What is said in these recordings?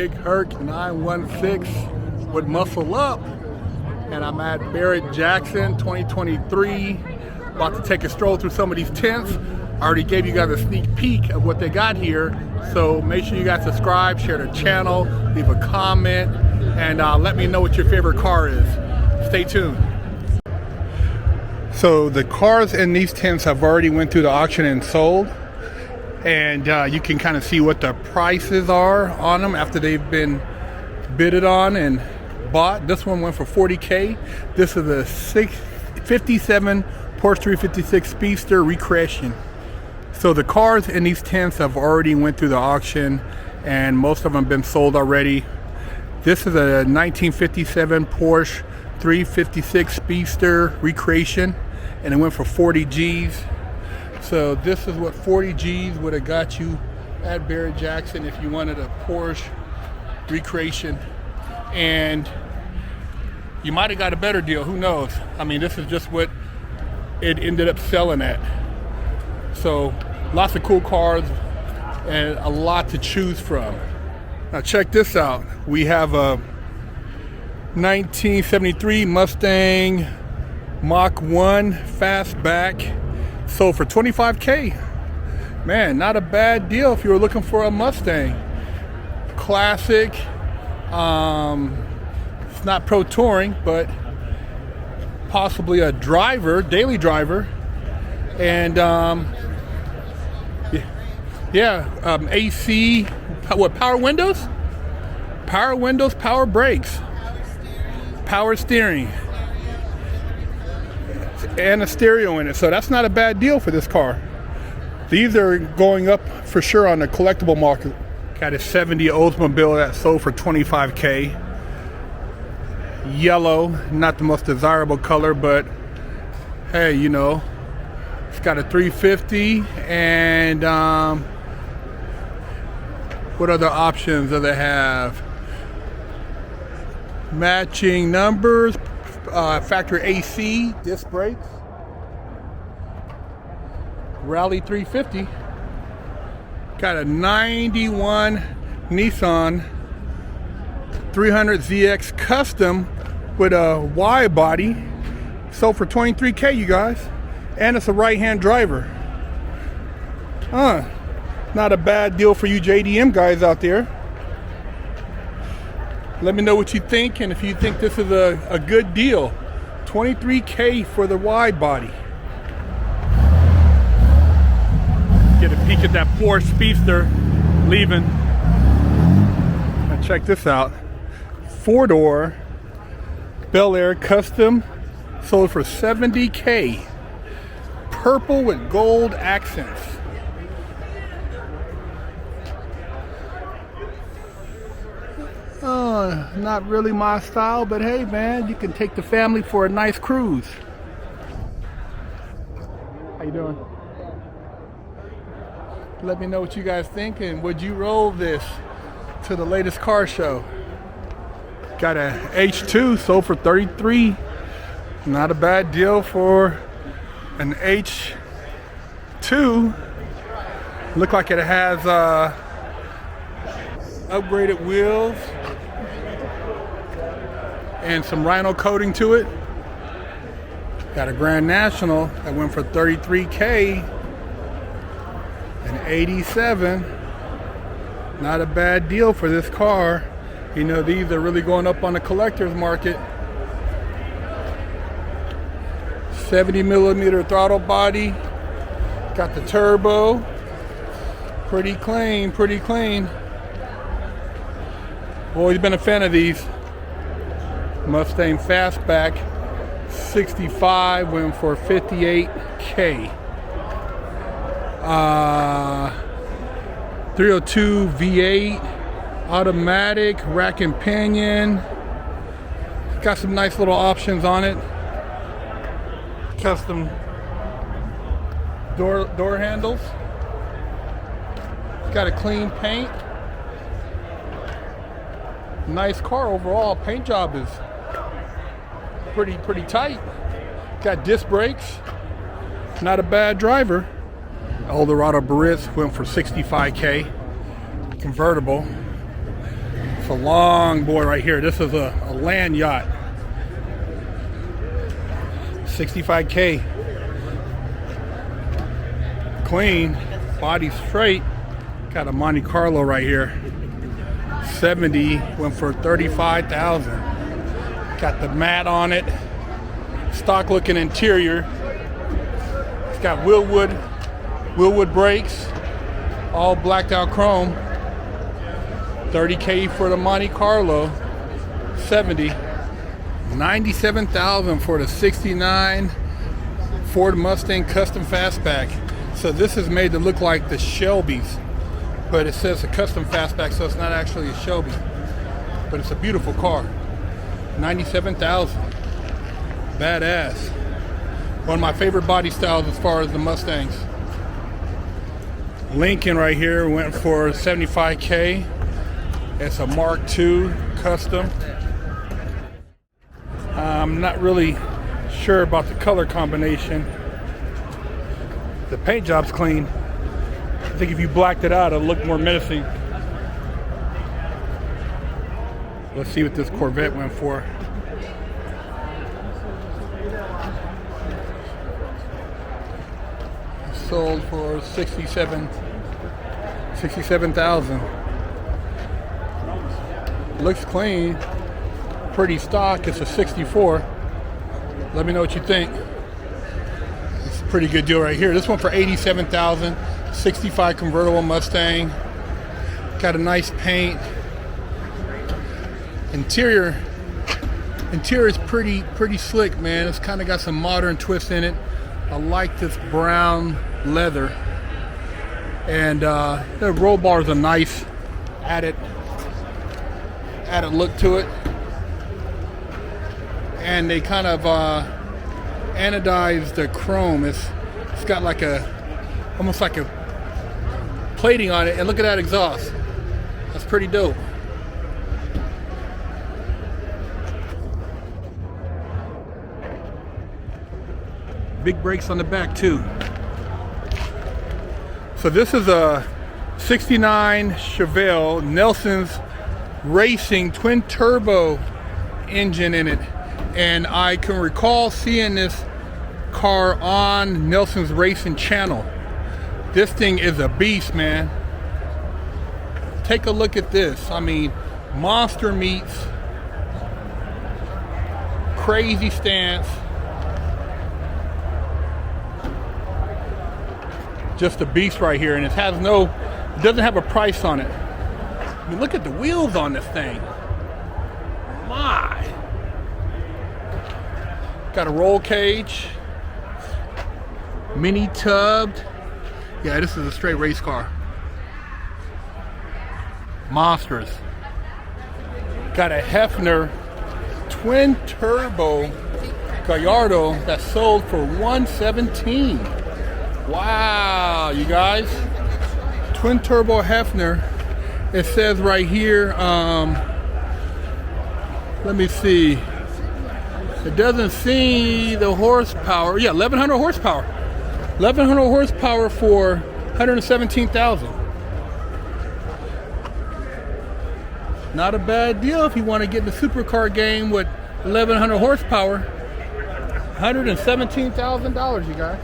Big Herc 916 with Muscle Up, and I'm at Barrett Jackson 2023. About to take a stroll through some of these tents. I already gave you guys a sneak peek of what they got here, so make sure you guys subscribe, share the channel, leave a comment, and let me know what your favorite car is. Stay tuned. So the cars in these tents have already went through the auction and sold, and you can kind of see what the prices are on them after they've been bidded on and bought. This one went for $40K. This is a 57 Porsche 356 Speedster Recreation. So the cars in these tents have already went through the auction, and most of them have been sold already. This is a 1957 Porsche 356 Speedster Recreation, and it went for 40 G's. So this is what 40 G's would have got you at Barrett Jackson if you wanted a Porsche Recreation. And you might have got a better deal, who knows? I mean, this is just what it ended up selling at. So lots of cool cars and a lot to choose from. Now check this out. We have a 1973 Mustang Mach 1 Fastback, sold for $25K. Man, not a bad deal if you were looking for a Mustang. Classic. It's not pro touring, but possibly a driver, daily driver. And AC, what, power windows? Power windows, power brakes, power steering, and a stereo in it. So that's not a bad deal for this car. These are going up for sure on the collectible market. Got a 70 Oldsmobile that sold for $25K. Yellow, not the most desirable color, but hey, you know, it's got a 350, and what other options do they have? Matching numbers, factory AC, disc brakes, Rally 350. Got a 91 Nissan 300ZX Custom with a wide body, sold for $23K, you guys. And it's a right-hand driver. Not a bad deal for you JDM guys out there. Let me know what you think, and if you think this is a good deal. $23K for the wide body. Get a peek at that Porsche Speedster leaving. Now check this out. 4-door Bel Air Custom, sold for $70K. Purple with gold accents. Not really my style, but hey man, you can take the family for a nice cruise. How you doing? Let me know what you guys think, and would you roll this to the latest car show? Got a H2, sold for $33. Not a bad deal for an H2. Look like it has upgraded wheels and some rhino coating to it. Got a Grand National that went for $33K. An 87. Not a bad deal for this car. You know, these are really going up on the collector's market. 70mm throttle body. Got the turbo. Pretty clean, pretty clean. Always been a fan of these. Mustang Fastback 65 went for $58K. 302 V8 automatic, rack and pinion. Got some nice little options on it. Custom door handles. Got a clean paint. Nice car overall. Paint job is pretty tight. Got disc brakes. Not a bad driver. Eldorado Barrett went for $65K. Convertible. It's a long boy right here. This is a land yacht. 65K. Clean, body straight. Got a Monte Carlo right here. 70, went for 35,000. Got the mat on it. Stock looking interior. It's got Willwood brakes. All blacked out chrome. 30K for the Monte Carlo. 70. 97,000 for the 69 Ford Mustang Custom Fastback. So this is made to look like the Shelby's, but it says a Custom Fastback, so it's not actually a Shelby. But it's a beautiful car. 97,000. Badass. One of my favorite body styles as far as the Mustangs. Lincoln right here went for 75K. It's a Mark II custom. I'm not really sure about the color combination. The paint job's clean. I think if you blacked it out, it'll look more menacing. Let's see what this Corvette went for. Sold for 67,000. Looks clean, pretty stock. It's a 64. Let me know what you think. It's a pretty good deal right here. This one for 87,000. 65 convertible Mustang. Got a nice paint. Interior is pretty slick, man. It's kind of got some modern twist in it. I like this brown leather, and the roll bars are nice, added look to it, and they kind of anodized the chrome. It's got like almost like a plating on it, and look at that exhaust. That's pretty dope. Big brakes on the back too. So this is a 69 Chevelle Nelson's Racing twin turbo engine in it, and I can recall seeing this car on Nelson's Racing channel. This thing is a beast, man. Take a look at this. I mean, monster meets crazy stance. Just a beast right here, and it doesn't have a price on it. I mean, look at the wheels on this thing. My. Got a roll cage. Mini tubbed. Yeah, this is a straight race car. Monsters. Got a Hefner twin turbo Gallardo that sold for 117. Wow, you guys. Twin turbo Hefner. It says right here, let me see. It doesn't see the horsepower. Yeah, 1,100 horsepower. 1,100 horsepower for 117,000. Not a bad deal if you want to get in the supercar game with 1,100 horsepower. $117,000, you guys.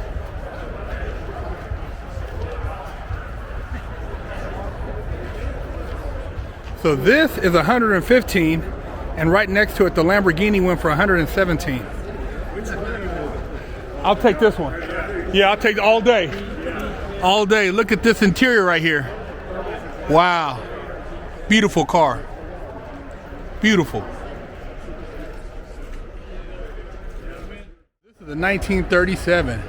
So this is 115, and right next to it, the Lamborghini went for 117. I'll take this one. Yeah, I'll take it all day. All day. Look at this interior right here. Wow. Beautiful car. Beautiful. This is a 1937,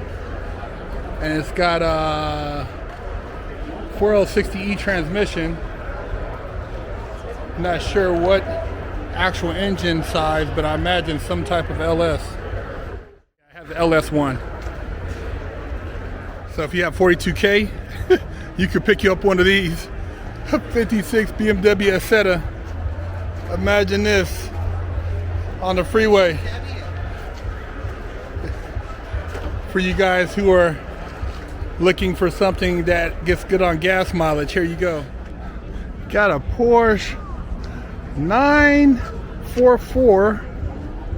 and it's got a 4L60E transmission. Not sure what actual engine size, but I imagine some type of LS. I have the LS1. So if you have 42K, you could pick you up one of these. 56 BMW Isetta. Imagine this on the freeway. For you guys who are looking for something that gets good on gas mileage, here you go. Got a Porsche 944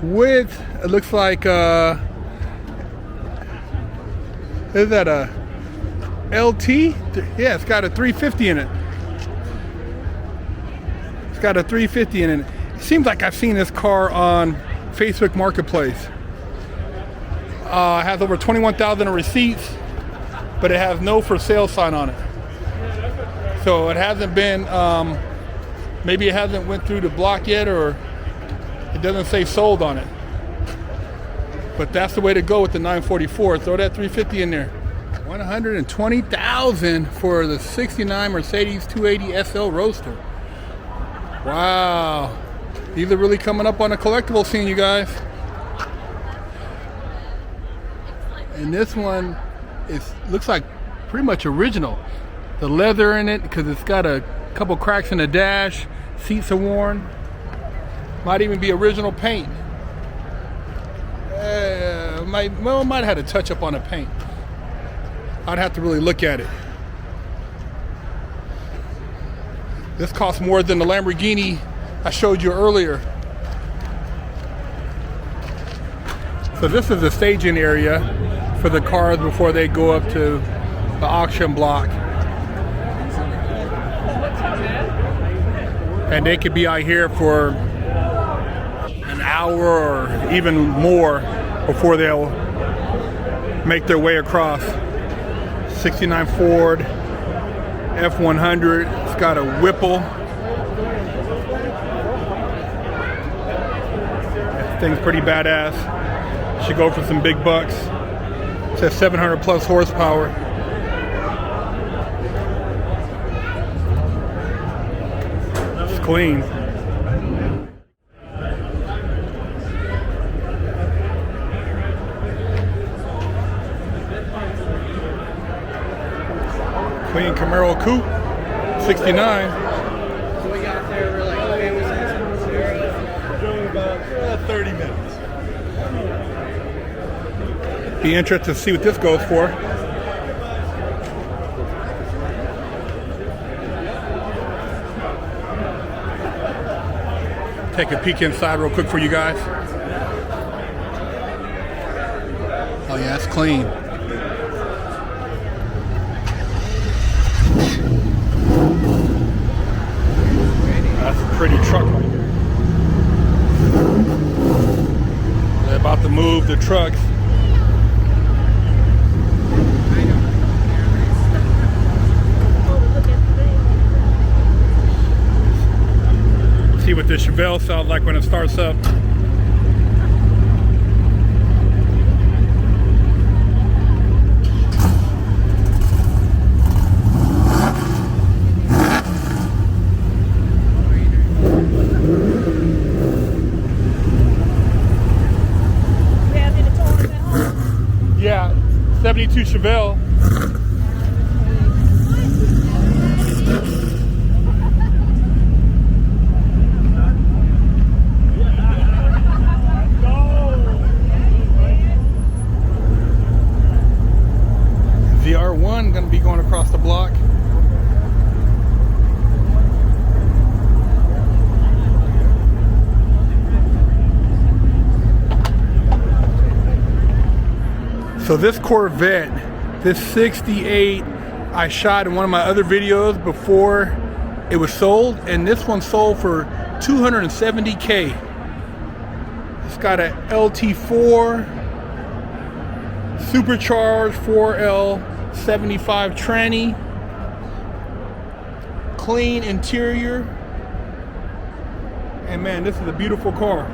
with, it looks like, is that a LT? Yeah, it's got a 350 in it. It's got a 350 in it. It seems like I've seen this car on Facebook Marketplace. It has over 21,000 receipts, but it has no for sale sign on it. So it hasn't been, maybe it hasn't went through the block yet, or it doesn't say sold on it. But that's the way to go with the 944. Throw that 350 in there. 120,000 for the 69 Mercedes 280 SL Roadster. Wow. These are really coming up on the collectible scene, you guys. And this one looks like pretty much original. The leather in it, because it's got a couple cracks in the dash. Seats are worn. Might even be original paint. Might have had a touch up on the paint. I'd have to really look at it. This costs more than the Lamborghini I showed you earlier. So this is the staging area for the cars before they go up to the auction block. And they could be out here for an hour or even more before they'll make their way across. 69 Ford F100. It's got a Whipple. That thing's pretty badass. Should go for some big bucks. It says 700 plus horsepower. It's clean. Clean Camaro Coupe, 69. So we got there, we're like, okay, we said Doing about 30 minutes. Be interested to see what this goes for. Take a peek inside real quick for you guys. Oh yeah, it's clean. That's a pretty truck right here. They're about to move the trucks. See what the Chevelle sounds like when it starts up. Yeah, 72 Chevelle. ZR1 gonna be going across the block. So this Corvette, this 68, I shot in one of my other videos before it was sold, and this one sold for $270K. It's got a LT4 supercharged 4L75 tranny, clean interior, and man, this is a beautiful car.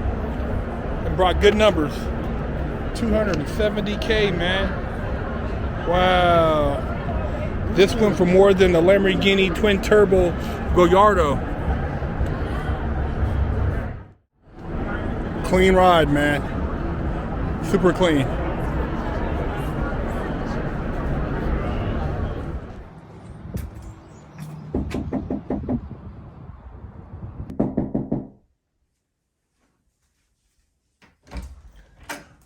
It brought good numbers. $270K, man. Wow. This went for more than the Lamborghini twin turbo Gallardo. Clean ride, man. Super clean.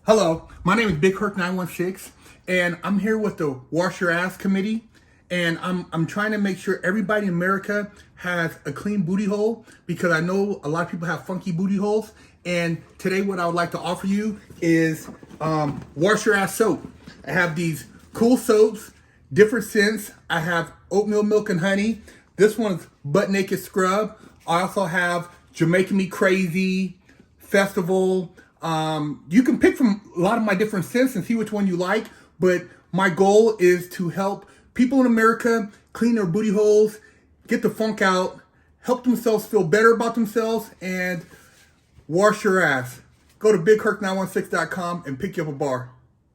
Hello, my name is Big Herc 916, and I'm here with the Wash Your Ass Committee, and I'm trying to make sure everybody in America has a clean booty hole, because I know a lot of people have funky booty holes. And today what I would like to offer you is Wash Your Ass soap. I have these cool soaps, different scents. I have oatmeal milk and honey. This one's butt naked scrub. I also have Jamaican Me Crazy, Festival. You can pick from a lot of my different scents and see which one you like. But my goal is to help people in America clean their booty holes, get the funk out, help themselves feel better about themselves, and wash your ass. Go to BigHerc916.com and pick you up a bar.